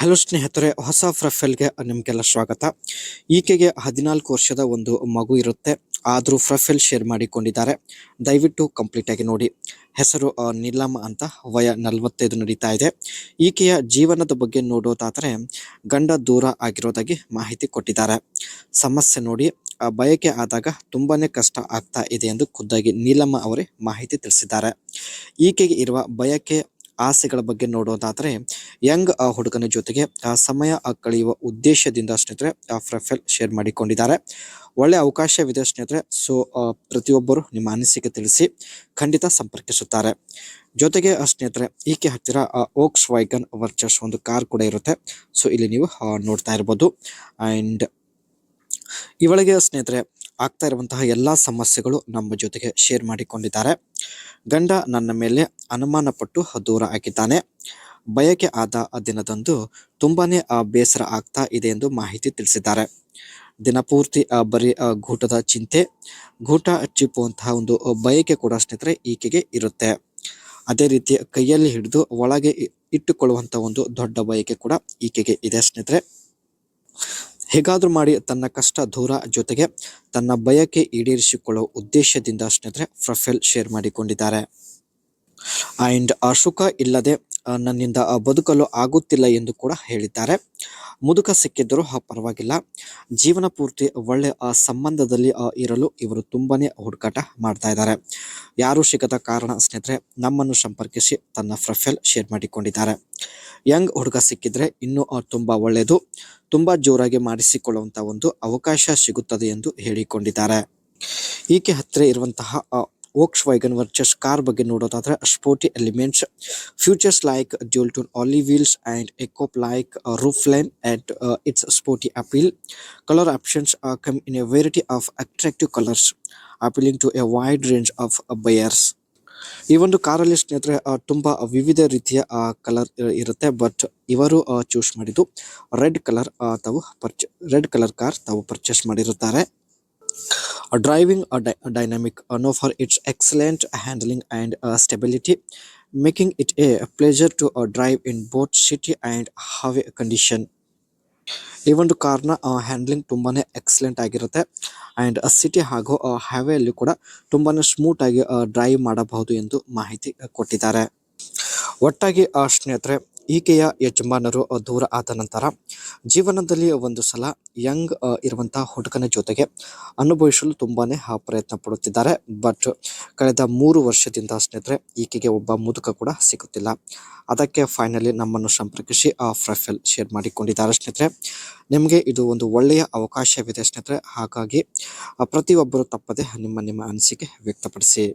Hello ಸ್ನೇಹಿತರೆ, ಹೊಸ ಪ್ರೊಫೈಲ್ಗೆ ನಿಮಗೆಲ್ಲ ಸ್ವಾಗತ. ಈಕೆಗೆ 14 ವರ್ಷದ ಒಂದು ಮಗು ಇರುತ್ತೆ. ಆದರೂ ಪ್ರೊಫೈಲ್ ಶೇರ್ ಮಾಡಿಕೊಂಡಿದ್ದಾರೆ. ದಯವಿಟ್ಟು ಕಂಪ್ಲೀಟ್ ಆಗಿ ನೋಡಿ. ಹೆಸರು ನೀಲಮ್ ಅಂತ, ವಯ 45 ನಡೀತಾ ಇದೆ. ಈಕೆಯ ಜೀವನದ ಬಗ್ಗೆ ನೋಡೋದಾದರೆ ಗಂಡ ದೂರ ಆಗಿರೋದಾಗಿ ಮಾಹಿತಿ ಕೊಟ್ಟಿದ್ದಾರೆ. ಸಮಸ್ಯೆ ನೋಡಿ, ಬಯಕೆ ಆದಾಗ ತುಂಬಾನೇ ಕಷ್ಟ ಆಗ್ತಾ ಇದೆ ಎಂದು ಖುದ್ದಾಗಿ ನೀಲಮ್ಮ ಅವರೇ ಮಾಹಿತಿ ತಿಳಿಸಿದ್ದಾರೆ. ಈಕೆಗೆ ಇರುವ ಬಯಕೆ ಆಸೆಗಳ ಬಗ್ಗೆ ನೋಡೋದಾದರೆ ಯಂಗ್ ಹುಡುಗನ ಜೊತೆಗೆ ಸಮಯ ಕಳೆಯುವ ಉದ್ದೇಶದಿಂದ ಸ್ನೇಹಿತರೆ ಪ್ರೊಫೈಲ್ ಶೇರ್ ಮಾಡಿಕೊಂಡಿದ್ದಾರೆ. ಒಳ್ಳೆ ಅವಕಾಶವಿದೆ ಸ್ನೇಹಿತರೆ. ಸೊ ಪ್ರತಿಯೊಬ್ಬರು ನಿಮ್ಮ ಅನಿಸಿಕೆ ತಿಳಿಸಿ, ಖಂಡಿತ ಸಂಪರ್ಕಿಸುತ್ತಾರೆ. ಜೊತೆಗೆ ಸ್ನೇಹಿತರೆ, ಈಕೆ ಹತ್ತಿರ ಓಕ್ಸ್ ವ್ಯಾಗನ್ ವರ್ಚಸ್ ಒಂದು ಕಾರ್ ಕೂಡ ಇರುತ್ತೆ. ಸೊ ಇಲ್ಲಿ ನೀವು ನೋಡ್ತಾ ಇರ್ಬೋದು. ಅಂಡ್ ಇವಳಿಗೆ ಸ್ನೇಹಿತರೆ ಆಗ್ತಾ ಇರುವಂತಹ ಎಲ್ಲಾ ಸಮಸ್ಯೆಗಳು ನಮ್ಮ ಜೊತೆಗೆ ಶೇರ್ ಮಾಡಿಕೊಂಡಿದ್ದಾರೆ. ಗಂಡ ನನ್ನ ಮೇಲೆ ಅನುಮಾನ ಪಟ್ಟು ದೂರ ಆಗಿದ್ದಾನೆ. ಬಯಕೆ ಆದ ದಿನದಂದು ತುಂಬಾನೇ ಬೇಸರ ಆಗ್ತಾ ಇದೆ ಎಂದು ಮಾಹಿತಿ ತಿಳಿಸಿದ್ದಾರೆ. ದಿನಪೂರ್ತಿ ಬರೀ ಗೂಟದ ಚಿಂತೆ, ಗೂಟ ಚಿಪ್ಪುವಂತಹ ಒಂದು ಬಯಕೆ ಕೂಡ ಸ್ನೇಹಿತರೆ ಈಕೆಗೆ ಇರುತ್ತೆ. ಅದೇ ರೀತಿ ಕೈಯಲ್ಲಿ ಹಿಡಿದು ಒಳಗೆ ಇಟ್ಟುಕೊಳ್ಳುವಂತಹ ಒಂದು ದೊಡ್ಡ ಬಯಕೆ ಕೂಡ ಈಕೆಗೆ ಇದೆ ಸ್ನೇಹಿತರೆ. ಹೇಗಾದ್ರೂ ಮಾಡಿ ತನ್ನ ಕಷ್ಟ ದೂರ, ಜೊತೆಗೆ ತನ್ನ ಬಯಕೆ ಈಡೇರಿಸಿಕೊಳ್ಳುವ ಉದ್ದೇಶದಿಂದ ಸ್ನೇಹಿತರೆ ಪ್ರೊಫೈಲ್ ಶೇರ್ ಮಾಡಿಕೊಂಡಿದ್ದಾರೆ. ಅಂಡ್ ಸುಖ ಇಲ್ಲದೆ ನನ್ನಿಂದ ಬದುಕಲು ಆಗುತ್ತಿಲ್ಲ ಎಂದು ಕೂಡ ಹೇಳಿದ್ದಾರೆ. ಮುದುಕ ಸಿಕ್ಕಿದ್ದರೂ ಪರವಾಗಿಲ್ಲ, ಜೀವನ ಪೂರ್ತಿ ಒಳ್ಳೆ ಸಂಬಂಧದಲ್ಲಿ ಇರಲು ಇವರು ತುಂಬಾನೇ ಹುಡುಕಾಟ ಮಾಡ್ತಾ ಇದ್ದಾರೆ. ಯಾರು ಸಿಗದ ಕಾರಣ ಸ್ನೇಹಿತರೆ ನಮ್ಮನ್ನು ಸಂಪರ್ಕಿಸಿ ತನ್ನ ಪ್ರೊಫೈಲ್ ಶೇರ್ ಮಾಡಿಕೊಂಡಿದ್ದಾರೆ. ಯಂಗ್ ಹುಡುಗ ಸಿಕ್ಕಿದ್ರೆ ಇನ್ನೂ ತುಂಬಾ ಒಳ್ಳೆಯದು, ತುಂಬಾ ಜೋರಾಗಿ ಮಾಡಿಸಿಕೊಳ್ಳುವಂತ ಒಂದು ಅವಕಾಶ ಸಿಗುತ್ತದೆ ಎಂದು ಹೇಳಿಕೊಂಡಿದ್ದಾರೆ. ಈಕೆ ಹತ್ತಿರ ಇರುವಂತಹ ವೋಕ್ಸ್ ವ್ಯಾಗನ್ ವರ್ಚಸ್ ಕಾರ್ ಬಗ್ಗೆ ನೋಡೋದಾದ್ರೆ sporty elements, features like dual tone alloy wheels and a coupe like roofline at its sporty appeal. Color options come in a variety of attractive colors, appealing to a wide range of buyers. ಈ ಒಂದು ಕಾರಲ್ಲಿ ಸ್ನೇಹಿತರೆ ತುಂಬಾ ವಿವಿಧ ರೀತಿಯ colour ಇರುತ್ತೆ. But ಇವರು choose ಮಾಡಿದ್ದು ರೆಡ್ ಕಲರ್ ಕಾರ್ ತಾವು ಪರ್ಚೇಸ್ ಮಾಡಿರುತ್ತಾರೆ. Driving dynamic, known for its excellent handling and stability, making it a pleasure to drive in both city and highway condition. ಈ ಒಂದು ಕಾರ್ನ ಹ್ಯಾಂಡ್ಲಿಂಗ್ ತುಂಬಾನೇ ಎಕ್ಸಲೆಂಟ್ ಆಗಿರುತ್ತೆ. ಅಂಡ್ ಸಿಟಿ ಹಾಗೂ ಹೈವೇ ಅಲ್ಲಿ ಕೂಡ ತುಂಬಾನೇ ಸ್ಮೂತ್ ಆಗಿ ಡ್ರೈವ್ ಮಾಡಬಹುದು ಎಂದು ಮಾಹಿತಿ ಕೊಟ್ಟಿದ್ದಾರೆ. ಒಟ್ಟಾಗಿ ಸ್ನೇಹಿತರೆ, ಈಕೆಯ ಯಜಮಾನರು ದೂರ ಆದ ನಂತರ ಜೀವನದಲ್ಲಿ ಒಂದು ಸಲ ಯಂಗ್ ಇರುವಂತಹ ಹುಡುಗನ ಜೊತೆಗೆ ಅನುಭವಿಸಲು ತುಂಬಾನೇ ಪ್ರಯತ್ನ ಪಡುತ್ತಿದ್ದಾರೆ. ಬಟ್ ಕಳೆದ 3 ವರ್ಷದಿಂದ ಸ್ನೇಹಿತರೆ ಈಕೆಗೆ ಒಬ್ಬ ಮುದುಕ ಕೂಡ ಸಿಗುತ್ತಿಲ್ಲ. ಅದಕ್ಕೆ ಫೈನಲಿ ನಮ್ಮನ್ನು ಸಂಪರ್ಕಿಸಿ ಪ್ರೊಫೈಲ್ ಶೇರ್ ಮಾಡಿಕೊಂಡಿದ್ದಾರೆ ಸ್ನೇಹಿತರೆ. ನಿಮಗೆ ಇದು ಒಂದು ಒಳ್ಳೆಯ ಅವಕಾಶವಿದೆ ಸ್ನೇಹಿತರೆ. ಹಾಗಾಗಿ ಪ್ರತಿಯೊಬ್ಬರು ತಪ್ಪದೆ ನಿಮ್ಮ ಅನಿಸಿಕೆ ವ್ಯಕ್ತಪಡಿಸಿ.